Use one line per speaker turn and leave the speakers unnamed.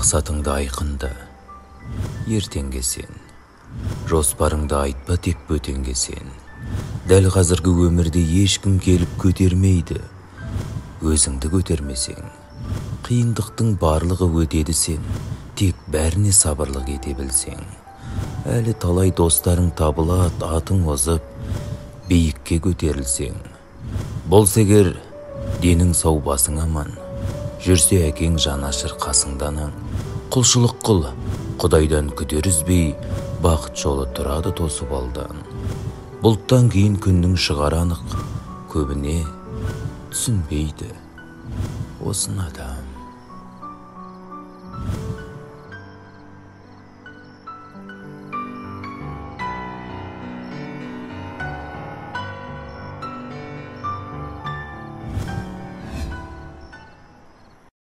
Мақсатыңды айқында, ертеңге сен. Жоспарыңды айтпа тек бөтенге сен. Дәл қазіргі өмірде ешкім келіп көтермейді. Өзіңді көтермесең, қиындықтың барлығы өтеді сен. Тек бәріне сабырлық ете білсең. Әлі талай достарың табылады, атың озып, биікке көтерілсең. Болса егер денің сау басың аман, жүрсе әкең жанашыр қасыңдан аң. Құлшылық қыл, Құдайдан күдер үзбей, бақыт жолы тұрады тосып алдан. Бұлттан кейін күннің шығар анық, көбіне түсінбейді осыны адам.